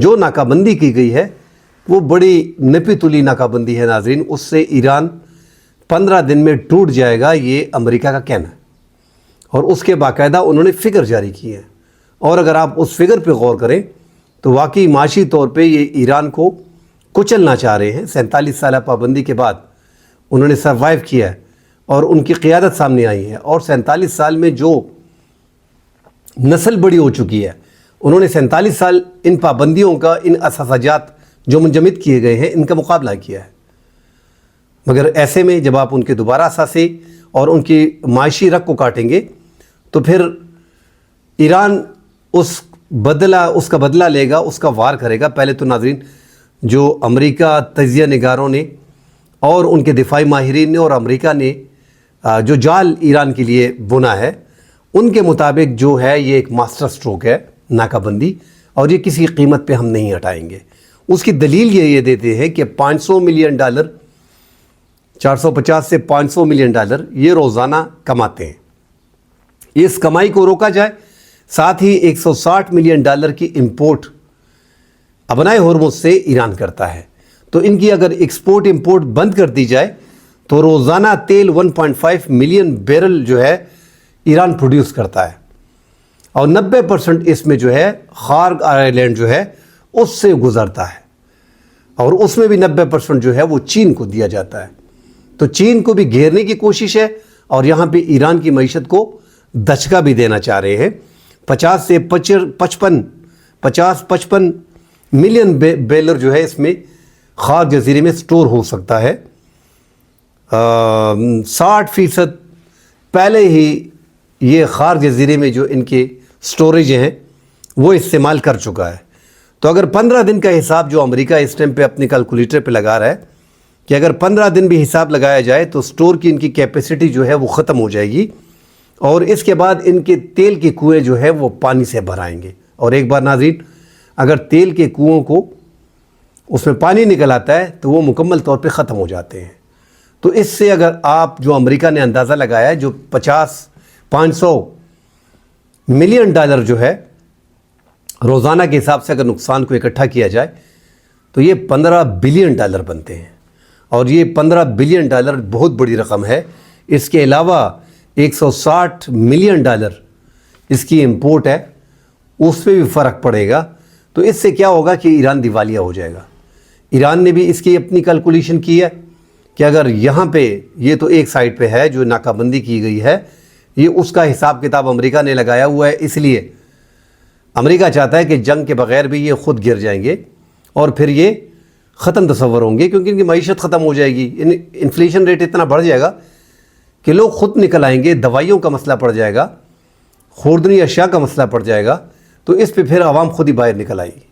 جو ناکہ بندی کی گئی ہے وہ بڑی نپی تلی ناکہ بندی ہے ناظرین، اس سے ایران 15 دن میں ٹوٹ جائے گا، یہ امریکہ کا کہنا ہے، اور اس کے باقاعدہ انہوں نے فگر جاری کی ہے۔ اور اگر آپ اس فگر پہ غور کریں تو واقعی معاشی طور پہ یہ ایران کو کچلنا چاہ رہے ہیں۔ 47 سالہ پابندی کے بعد انہوں نے سروائیو کیا ہے اور ان کی قیادت سامنے آئی ہے، اور 47 سال میں جو نسل بڑی ہو چکی ہے، انہوں نے 47 سال ان پابندیوں کا، ان اساسجات جو منجمد کیے گئے ہیں، ان کا مقابلہ کیا ہے۔ مگر ایسے میں جب آپ ان کے دوبارہ اثاثے اور ان کی معاشی رگ کو کاٹیں گے تو پھر ایران اس کا بدلہ لے گا، اس کا وار کرے گا۔ پہلے تو ناظرین جو امریکہ تجزیہ نگاروں نے اور ان کے دفاعی ماہرین نے اور امریکہ نے جو جال ایران کے لیے بنا ہے، ان کے مطابق جو ہے یہ ایک ماسٹر سٹروک ہے ناکہ بندی، اور یہ کسی قیمت پہ ہم نہیں ہٹائیں گے۔ اس کی دلیل یہ دیتے ہیں کہ $500 ملین 450 سے $500 ملین یہ روزانہ کماتے ہیں۔ اس کمائی کو روکا جائے، ساتھ ہی $160 ملین کی امپورٹ ابنائے ہرمز سے ایران کرتا ہے، تو ان کی اگر ایکسپورٹ امپورٹ بند کر دی جائے تو روزانہ تیل 1.5 ملین بیرل جو ہے ایران پروڈیوس کرتا ہے، اور 90% اس میں جو ہے خارگ آئی لینڈ جو ہے اس سے گزرتا ہے، اور اس میں بھی 90% جو ہے وہ چین کو دیا جاتا ہے۔ تو چین کو بھی گھیرنے کی کوشش ہے، اور یہاں پہ ایران کی معیشت کو دھچکا بھی دینا چاہ رہے ہیں۔ 50 سے 55 ملین بیلر جو ہے اس میں خاک جزیرے میں سٹور ہو سکتا ہے۔ 60% پہلے ہی یہ خار جزیرے میں جو ان کے سٹوریج ہیں وہ استعمال کر چکا ہے۔ تو اگر 15 دن کا حساب جو امریکہ اس ٹائم پہ اپنے کیلکولیٹر پہ لگا رہا ہے کہ اگر 15 دن بھی حساب لگایا جائے تو سٹور کی ان کی کیپیسٹی جو ہے وہ ختم ہو جائے گی، اور اس کے بعد ان کے تیل کے کنویں جو ہے وہ پانی سے بھر آئیں گے۔ اور ایک بار ناظرین اگر تیل کے کنووں کو اس میں پانی نکل آتا ہے تو وہ مکمل طور پہ ختم ہو جاتے ہیں۔ تو اس سے اگر آپ جو امریکہ نے اندازہ لگایا ہے جو 500 ملین جو ہے روزانہ کے حساب سے اگر نقصان کو اکٹھا کیا جائے تو یہ $15 بلین بنتے ہیں، اور یہ $15 بلین بہت بڑی رقم ہے۔ اس کے علاوہ $160 ملین اس کی امپورٹ ہے، اس پہ بھی فرق پڑے گا۔ تو اس سے کیا ہوگا کہ ایران دیوالیہ ہو جائے گا۔ ایران نے بھی اس کی اپنی کیلکولیشن کی ہے کہ اگر یہاں پہ یہ تو ایک سائٹ پہ ہے جو ناکہ بندی کی گئی ہے، یہ اس کا حساب کتاب امریکہ نے لگایا ہوا ہے، اس لیے امریکہ چاہتا ہے کہ جنگ کے بغیر بھی یہ خود گر جائیں گے اور پھر یہ ختم تصور ہوں گے، کیونکہ ان کی معیشت ختم ہو جائے گی۔ انفلیشن ریٹ اتنا بڑھ جائے گا کہ لوگ خود نکل آئیں گے، دوائیوں کا مسئلہ پڑ جائے گا، خوردنی اشیاء کا مسئلہ پڑ جائے گا، تو اس پہ پھر عوام خود ہی باہر نکل آئے گی،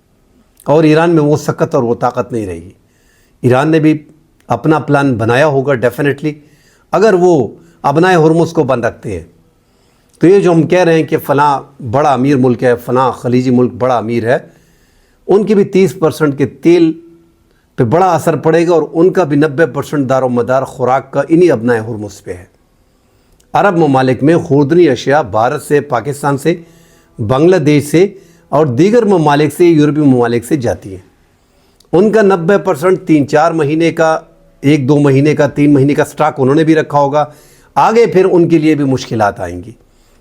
اور ایران میں وہ سکت اور وہ طاقت نہیں رہے گی۔ ایران نے بھی اپنا پلان بنایا ہوگا ڈیفینیٹلی، اگر وہ ابنائے ہرمز کو بند رکھتے ہیں تو یہ جو ہم کہہ رہے ہیں کہ فلاں بڑا امیر ملک ہے، فلاں خلیجی ملک بڑا امیر ہے، ان کی بھی 30% کے تیل پہ بڑا اثر پڑے گا، اور ان کا بھی 90% دار و مدار خوراک کا انہی ابنائے ہرمز پہ ہے۔ عرب ممالک میں خوردنی اشیاء بھارت سے، پاکستان سے، بنگلہ دیش سے اور دیگر ممالک سے، یورپی ممالک سے جاتی ہیں۔ ان کا 90% 3-4 مہینے کا، 1-2 مہینے کا، 3 مہینے کا سٹاک انہوں نے بھی رکھا ہوگا، آگے پھر ان کے لیے بھی مشکلات آئیں گی۔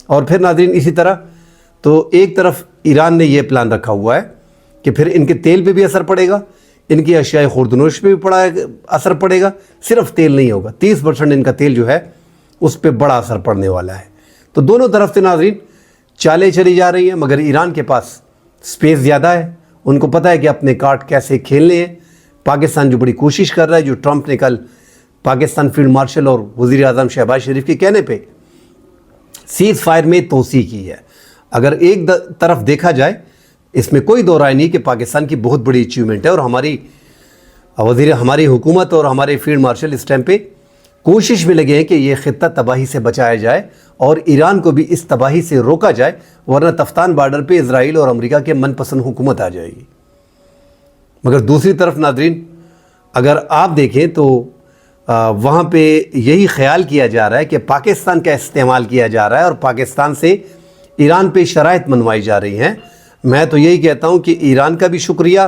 اور پھر ناظرین اسی طرح تو ایک طرف ایران نے یہ پلان رکھا ہوا ہے کہ پھر ان کے تیل پہ بھی اثر پڑے گا، ان کی اشیاء خوردنوش پہ بھی اثر پڑے گا، صرف تیل نہیں ہوگا، 30% ان کا تیل جو ہے اس پہ بڑا اثر پڑنے والا ہے۔ تو دونوں طرف سے ناظرین چالیں چلی جا رہی ہیں، مگر ایران کے پاس سپیس زیادہ ہے، ان کو پتہ ہے کہ اپنے کارڈ کیسے کھیلنے ہیں۔ پاکستان جو بڑی کوشش کر رہا ہے، جو ٹرمپ نے کل پاکستان فیلڈ مارشل اور وزیر اعظم شہباز شریف کے کہنے پہ سیز فائر میں توسیع کی ہے۔ اگر ایک طرف دیکھا جائے، اس میں کوئی دو رائے نہیں کہ پاکستان کی بہت بڑی اچیومنٹ ہے، اور ہماری حکومت اور ہمارے فیلڈ مارشل اس ٹائم پہ کوشش میں لگے ہیں کہ یہ خطہ تباہی سے بچایا جائے اور ایران کو بھی اس تباہی سے روکا جائے، ورنہ تفتان بارڈر پہ اسرائیل اور امریکہ کے من پسند حکومت آ جائے گی۔ مگر دوسری طرف ناظرین اگر آپ دیکھیں تو وہاں پہ یہی خیال کیا جا رہا ہے کہ پاکستان کا استعمال کیا جا رہا ہے، اور پاکستان سے ایران پہ شرائط منوائی جا رہی ہیں۔ میں تو یہی کہتا ہوں کہ ایران کا بھی شکریہ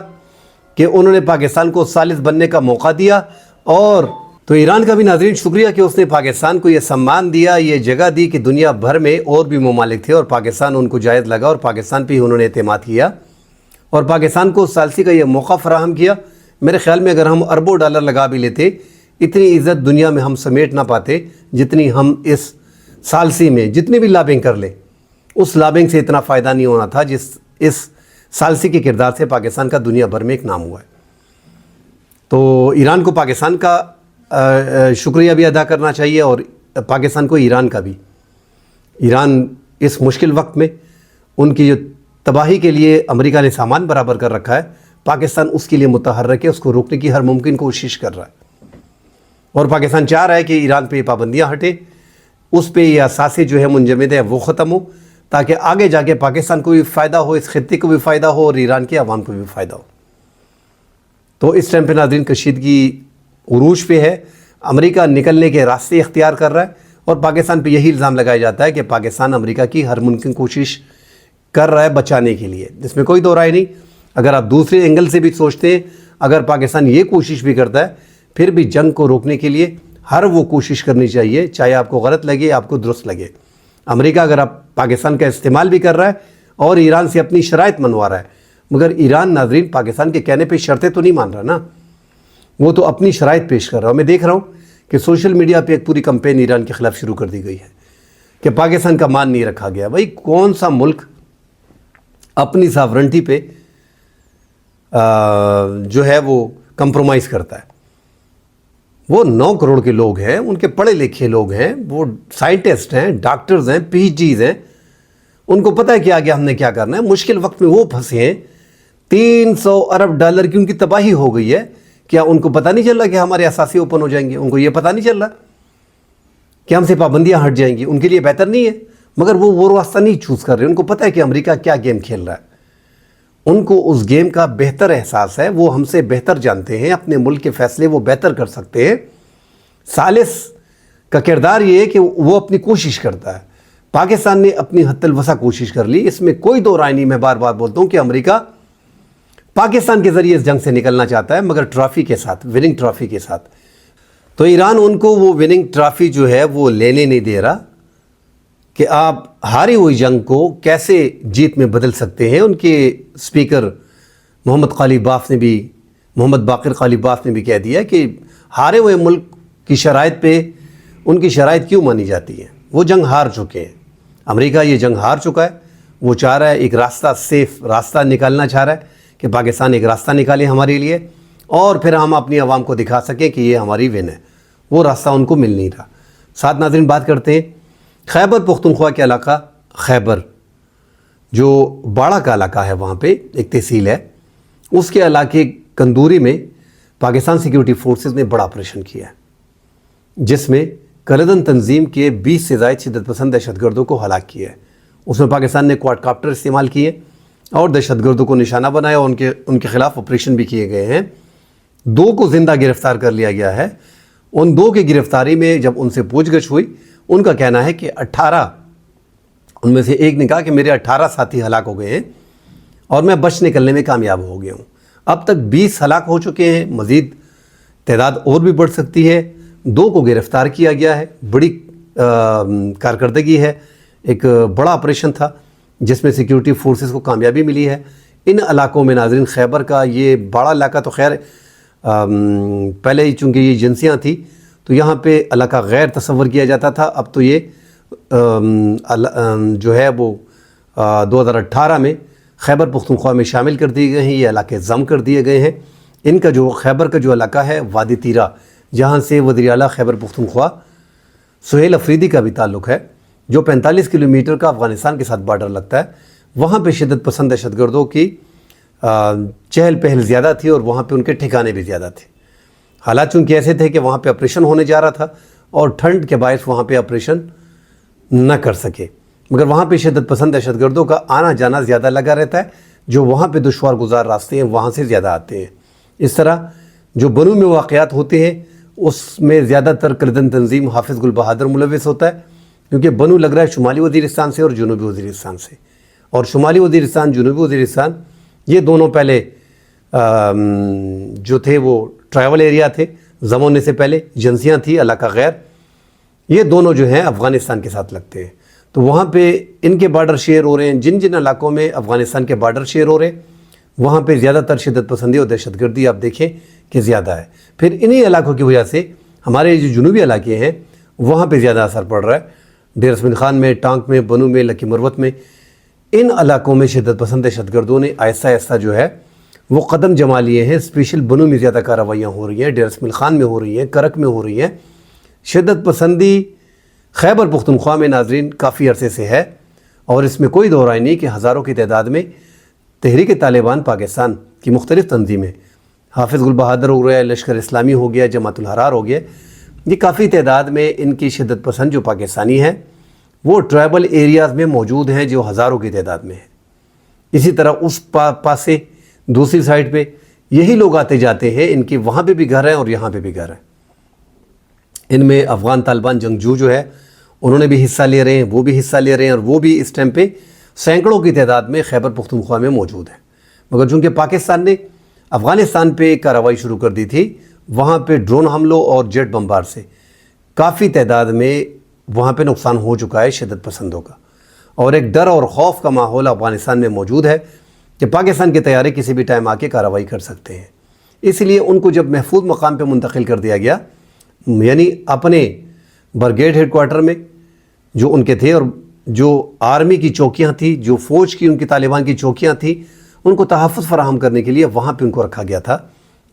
کہ انہوں نے پاکستان کو ثالث بننے کا موقع دیا، اور تو ایران کا بھی ناظرین شکریہ کہ اس نے پاکستان کو یہ سمان دیا، یہ جگہ دی کہ دنیا بھر میں اور بھی ممالک تھے اور پاکستان ان کو جائز لگا اور پاکستان پہ ہی انہوں نے اعتماد کیا اور پاکستان کو ثالثی کا یہ موقع فراہم کیا۔ میرے خیال میں اگر ہم اربوں ڈالر لگا بھی لیتے، اتنی عزت دنیا میں ہم سمیٹ نہ پاتے جتنی ہم اس ثالثی میں جتنی بھی لابنگ کر لیں، اس لابنگ سے اتنا فائدہ نہیں ہونا تھا جس اس ثالثی کے کردار سے پاکستان کا دنیا بھر میں ایک نام ہوا ہے۔ تو ایران کو پاکستان کا شکریہ بھی ادا کرنا چاہیے اور پاکستان کو ایران کا بھی۔ ایران اس مشکل وقت میں ان کی جو تباہی کے لیے امریکہ نے سامان برابر کر رکھا ہے، پاکستان اس کے لیے متحرک ہے، اس کو روکنے کی ہر ممکن کوشش کر رہا ہے، اور پاکستان چاہ رہا ہے کہ ایران پہ یہ پابندیاں ہٹیں، اس پہ یہ اثاثے جو ہے منجمد ہے وہ ختم ہو، تاکہ آگے جا کے پاکستان کو بھی فائدہ ہو، اس خطے کو بھی فائدہ ہو اور ایران کے عوام کو بھی فائدہ ہو۔ تو اس ٹائم پہ ناظرین کشیدگی عروج پہ ہے، امریکہ نکلنے کے راستے اختیار کر رہا ہے، اور پاکستان پہ یہی الزام لگایا جاتا ہے کہ پاکستان امریکہ کی ہر ممکن کوشش کر رہا ہے بچانے کے لیے۔ اس میں کوئی دو رائے نہیں۔ اگر آپ دوسرے اینگل سے بھی سوچتے ہیں، اگر پاکستان یہ کوشش بھی کرتا ہے، پھر بھی جنگ کو روکنے کے لیے ہر وہ کوشش کرنی چاہیے، چاہے آپ کو غلط لگے آپ کو درست لگے۔ امریکہ اگر آپ پاکستان کا استعمال بھی کر رہا ہے اور ایران سے اپنی شرائط منوا رہا ہے، مگر ایران ناظرین پاکستان کے کہنے پہ شرطیں تو نہیں مان رہا نا، وہ تو اپنی شرائط پیش کر رہا ہے۔ میں دیکھ رہا ہوں کہ سوشل میڈیا پہ ایک پوری کمپین ایران کے خلاف شروع کر دی گئی ہے کہ پاکستان کا مان نہیں رکھا گیا۔ بھائی کون سا ملک اپنی ساورنٹی پہ جو ہے وہ کمپرومائز کرتا ہے؟ وہ 9 کروڑ کے لوگ ہیں، ان کے پڑھے لکھے لوگ ہیں، وہ سائنٹسٹ ہیں، ڈاکٹرز ہیں، پی ایچ ڈیز ہیں، ان کو پتہ ہے کہ آگے ہم نے کیا کرنا ہے۔ مشکل وقت میں وہ پھنسے ہیں، 300 ارب ڈالر کی ان کی تباہی ہو گئی ہے۔ کیا ان کو پتہ نہیں چل رہا کہ ہمارے اثاثے اوپن ہو جائیں گے؟ ان کو یہ پتہ نہیں چل رہا کہ ہم سے پابندیاں ہٹ جائیں گی؟ ان کے لیے بہتر نہیں ہے، مگر وہ راستہ نہیں چوز کر رہے۔ ان کو پتہ ہے کہ امریکہ کیا گیم کھیل رہا ہے، ان کو اس گیم کا بہتر احساس ہے، وہ ہم سے بہتر جانتے ہیں، اپنے ملک کے فیصلے وہ بہتر کر سکتے ہیں۔ ثالث کا کردار یہ ہے کہ وہ اپنی کوشش کرتا ہے۔ پاکستان نے اپنی حد الوسع کوشش کر لی، اس میں کوئی دو رائے نہیں۔ میں بار بار بولتا ہوں کہ امریکہ پاکستان کے ذریعے اس جنگ سے نکلنا چاہتا ہے، مگر ٹرافی کے ساتھ، وننگ ٹرافی کے ساتھ۔ تو ایران ان کو وہ وننگ ٹرافی جو ہے وہ لینے نہیں دے رہا کہ آپ ہاری ہوئی جنگ کو کیسے جیت میں بدل سکتے ہیں۔ ان کے سپیکر محمد باقر قالیباف نے بھی کہہ دیا کہ ہارے ہوئے ملک کی شرائط پہ ان کی شرائط کیوں مانی جاتی ہیں؟ وہ جنگ ہار چکے ہیں، امریکہ یہ جنگ ہار چکا ہے۔ وہ چاہ رہا ہے ایک راستہ، سیف راستہ نکالنا چاہ رہا ہے کہ پاکستان ایک راستہ نکالے ہمارے لیے، اور پھر ہم اپنی عوام کو دکھا سکیں کہ یہ ہماری ون ہے۔ وہ راستہ ان کو مل نہیں رہا۔ ساتھ ناظرین بات کرتے ہیں خیبر پختونخوا کے علاقہ، خیبر جو باڑہ کا علاقہ ہے، وہاں پہ ایک تحصیل ہے، اس کے علاقے کندوری میں پاکستان سیکیورٹی فورسز نے بڑا آپریشن کیا ہے، جس میں کلدن تنظیم کے 20 سے زائد شدت پسند دہشت گردوں کو ہلاک کیا ہے۔ اس میں پاکستان نے کوارڈ کاپٹر استعمال کیے اور دہشت گردوں کو نشانہ بنایا، اور ان کے خلاف آپریشن بھی کیے گئے ہیں۔ 2 کو زندہ گرفتار کر لیا گیا ہے۔ ان 2 کی گرفتاری میں جب ان سے پوچھ گچھ ہوئی، ان کا کہنا ہے کہ 18 ان میں سے ایک نے کہا کہ میرے 18 ساتھی ہلاک ہو گئے ہیں اور میں بچ نکلنے میں کامیاب ہو گیا ہوں۔ اب تک 20 ہلاک ہو چکے ہیں، مزید تعداد اور بھی بڑھ سکتی ہے۔ 2 کو گرفتار کیا گیا ہے، بڑی کارکردگی ہے، ایک بڑا آپریشن تھا جس میں سیکیورٹی فورسز کو کامیابی ملی ہے۔ ان علاقوں میں ناظرین خیبر کا یہ بڑا علاقہ تو خیر پہلے ہی چونکہ یہ ایجنسیاں تھیں تو یہاں پہ علاقہ غیر تصور کیا جاتا تھا، اب تو یہ جو ہے وہ 2018 میں خیبر پختونخوا میں شامل کر دیے گئے ہیں، یہ علاقے ضم کر دیے گئے ہیں۔ ان کا جو خیبر کا جو علاقہ ہے وادی تیرا، جہاں سے وزیر اعلیٰ خیبر پختونخوا سہیل افریدی کا بھی تعلق ہے، جو 45 کلومیٹر کا افغانستان کے ساتھ بارڈر لگتا ہے، وہاں پہ شدت پسند دہشت گردوں کی چہل پہل زیادہ تھی اور وہاں پہ ان کے ٹھکانے بھی زیادہ تھے۔ حالات چونکہ ایسے تھے کہ وہاں پہ آپریشن ہونے جا رہا تھا اور ٹھنڈ کے باعث وہاں پہ آپریشن نہ کر سکے، مگر وہاں پہ شدت پسند دہشت گردوں کا آنا جانا زیادہ لگا رہتا ہے، جو وہاں پہ دشوار گزار راستے ہیں وہاں سے زیادہ آتے ہیں۔ اس طرح جو بنو میں واقعات ہوتے ہیں اس میں زیادہ تر کلدن تنظیم حافظ گل بہادر ملوث ہوتا ہے، کیونکہ بنو لگ رہا ہے شمالی وزیرستان سے اور جنوبی وزیرستان سے، اور شمالی وزیرستان، جنوبی وزیرستان، یہ دونوں پہلے جو تھے وہ ٹرائبل ایریا تھے، ضم ہونے سے پہلے ایجنسیاں تھیں علاقہ غیر، یہ دونوں جو ہیں افغانستان کے ساتھ لگتے ہیں۔ تو وہاں پہ ان کے بارڈر شیئر ہو رہے ہیں، جن جن علاقوں میں افغانستان کے بارڈر شیئر ہو رہے ہیں وہاں پہ زیادہ تر شدت پسندی اور دہشت گردی آپ دیکھیں کہ زیادہ ہے۔ پھر انہی علاقوں کی وجہ سے ہمارے جو جنوبی علاقے ہیں وہاں پہ زیادہ اثر پڑ رہا ہے۔ ڈیر اسماعیل خان میں، ٹانک میں، بنو میں، لکی مروت میں، ان علاقوں میں شدت پسند دہشت گردوں نے آہستہ آہستہ جو ہے وہ قدم جما لیے ہیں۔ اسپیشل بنو میں زیادہ کارروائیاں ہو رہی ہیں، ڈیر اسماعیل خان میں ہو رہی ہیں، کرک میں ہو رہی ہیں۔ شدت پسندی خیبر پختونخوا میں ناظرین کافی عرصے سے ہے، اور اس میں کوئی دو رائے نہیں کہ ہزاروں کی تعداد میں تحریک طالبان پاکستان کی مختلف تنظیمیں، حافظ گل بہادر ہو گیا، لشکر اسلامی ہو گیا، جماعت الحرار ہو گیا، یہ کافی تعداد میں ان کی شدت پسند جو پاکستانی ہیں وہ ٹرائبل ایریاز میں موجود ہیں جو ہزاروں کی تعداد میں ہیں۔ اسی طرح اس پاسے دوسری سائڈ پہ یہی لوگ آتے جاتے ہیں، ان کے وہاں پہ بھی گھر ہیں اور یہاں پہ بھی گھر ہیں۔ ان میں افغان طالبان جنگجو جو ہے انہوں نے بھی حصہ لے رہے ہیں، وہ بھی حصہ لے رہے ہیں، اور وہ بھی اس ٹائم پہ سینکڑوں کی تعداد میں خیبر پختونخوا میں موجود ہیں۔ مگر چونکہ پاکستان نے افغانستان پہ کارروائی شروع کر دی تھی، وہاں پہ ڈرون حملوں اور جیٹ بمبار سے کافی تعداد میں وہاں پہ نقصان ہو چکا ہے شدت پسندوں کا، اور ایک ڈر اور خوف کا ماحول افغانستان میں موجود ہے کہ پاکستان کے طیارے کسی بھی ٹائم آ کے کارروائی کر سکتے ہیں۔ اس لیے ان کو جب محفوظ مقام پہ منتقل کر دیا گیا، یعنی اپنے برگیڈ ہیڈ کوارٹر میں جو ان کے تھے، اور جو آرمی کی چوکیاں تھیں، جو فوج کی ان کی طالبان کی چوکیاں تھیں، ان کو تحفظ فراہم کرنے کے لیے وہاں پہ ان کو رکھا گیا تھا۔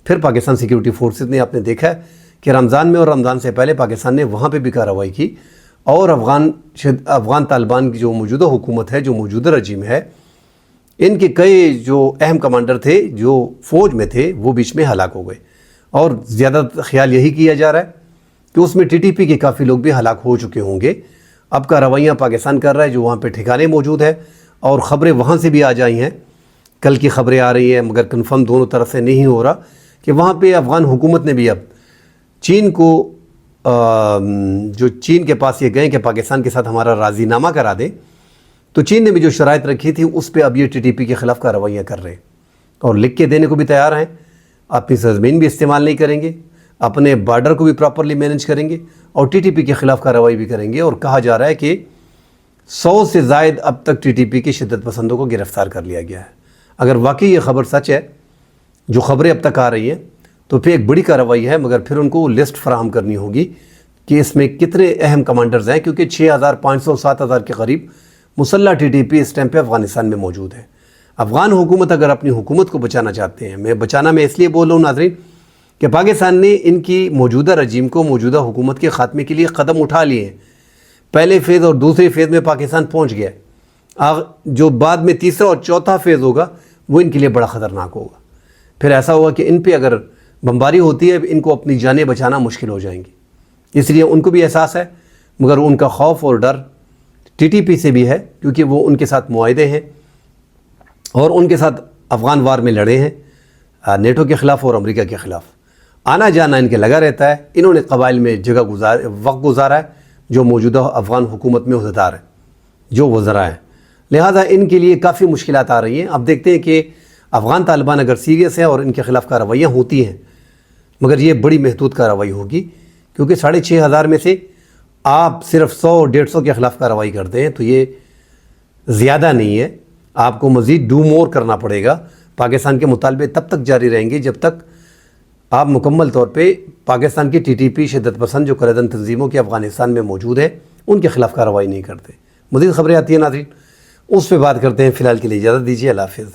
پھر پاکستان سیکیورٹی فورسز نے آپ نے دیکھا ہے کہ رمضان میں اور رمضان سے پہلے پاکستان نے وہاں پہ بھی کارروائی کی، اور افغان طالبان کی جو موجودہ حکومت ہے، جو موجودہ رجیم ہے، ان کے کئی جو اہم کمانڈر تھے جو فوج میں تھے وہ بیچ میں ہلاک ہو گئے، اور زیادہ خیال یہی کیا جا رہا ہے کہ اس میں TTP کے کافی لوگ بھی ہلاک ہو چکے ہوں گے۔ اب کارروائیاں پاکستان کر رہا ہے، جو وہاں پہ ٹھکانے موجود ہے، اور خبریں وہاں سے بھی آ جائی ہیں، کل کی خبریں آ رہی ہیں، مگر کنفرم دونوں طرف سے نہیں ہو رہا کہ وہاں پہ افغان حکومت نے بھی اب چین کو جو چین کے پاس یہ گئے کہ پاکستان کے ساتھ ہمارا راضی نامہ کرا دے، تو چین نے بھی جو شرائط رکھی تھی اس پہ اب یہ TTP کے خلاف کارروائیاں کر رہے ہیں، اور لکھ کے دینے کو بھی تیار ہیں۔ اپنی سرزمین بھی استعمال نہیں کریں گے، اپنے بارڈر کو بھی پراپرلی مینیج کریں گے، اور TTP کے خلاف کارروائی بھی کریں گے۔ اور کہا جا رہا ہے کہ 100 سے زائد اب تک TTP کے شدت پسندوں کو گرفتار کر لیا گیا ہے۔ اگر واقعی یہ خبر سچ ہے، جو خبریں اب تک آ رہی ہیں، تو پھر ایک بڑی کارروائی ہے، مگر پھر ان کو لسٹ فراہم کرنی ہوگی کہ اس میں کتنے اہم کمانڈرز ہیں، کیونکہ 6500 7000 کے قریب مسلح TTP اس ٹائم پہ افغانستان میں موجود ہے۔ افغان حکومت اگر اپنی حکومت کو بچانا چاہتے ہیں، میں اس لیے بول رہا ہوں ناظرین کہ پاکستان نے ان کی موجودہ رجیم کو، موجودہ حکومت کے خاتمے کے لیے قدم اٹھا لیے ہیں۔ پہلے فیز اور دوسرے فیز میں پاکستان پہنچ گیا ہے، جو بعد میں تیسرا اور چوتھا فیز ہوگا وہ ان کے لیے بڑا خطرناک ہوگا۔ پھر ایسا ہوگا کہ ان پہ اگر بمباری ہوتی ہے ان کو اپنی جانیں بچانا مشکل ہو جائیں گی۔ اس لیے ان کو بھی احساس ہے، مگر ان کا خوف اور ڈر TTP سے بھی ہے، کیونکہ وہ ان کے ساتھ معاہدے ہیں اور ان کے ساتھ افغان وار میں لڑے ہیں، نیٹو کے خلاف اور امریکہ کے خلاف۔ آنا جانا ان کے لگا رہتا ہے، انہوں نے قبائل میں وقت گزارا ہے جو موجودہ افغان حکومت میں عہدیدار ہیں، جو وزراء ہیں، لہذا ان کے لیے کافی مشکلات آ رہی ہیں۔ اب دیکھتے ہیں کہ افغان طالبان اگر سیریس ہیں اور ان کے خلاف کارروائیاں ہوتی ہیں، مگر یہ بڑی محدود کارروائی ہوگی، کیونکہ 6500 میں سے آپ صرف 100-150 کے خلاف کارروائی کرتے ہیں، تو یہ زیادہ نہیں ہے۔ آپ کو مزید ڈو مور کرنا پڑے گا۔ پاکستان کے مطالبے تب تک جاری رہیں گے جب تک آپ مکمل طور پہ پاکستان کی TTP شدت پسند جو کردن تنظیموں کے افغانستان میں موجود ہے ان کے خلاف کارروائی نہیں کرتے۔ مزید خبریں آتی ہیں ناظرین، اس پہ بات کرتے ہیں۔ فی الحال کے لیے اجازت دیجیے، اللہ حافظ۔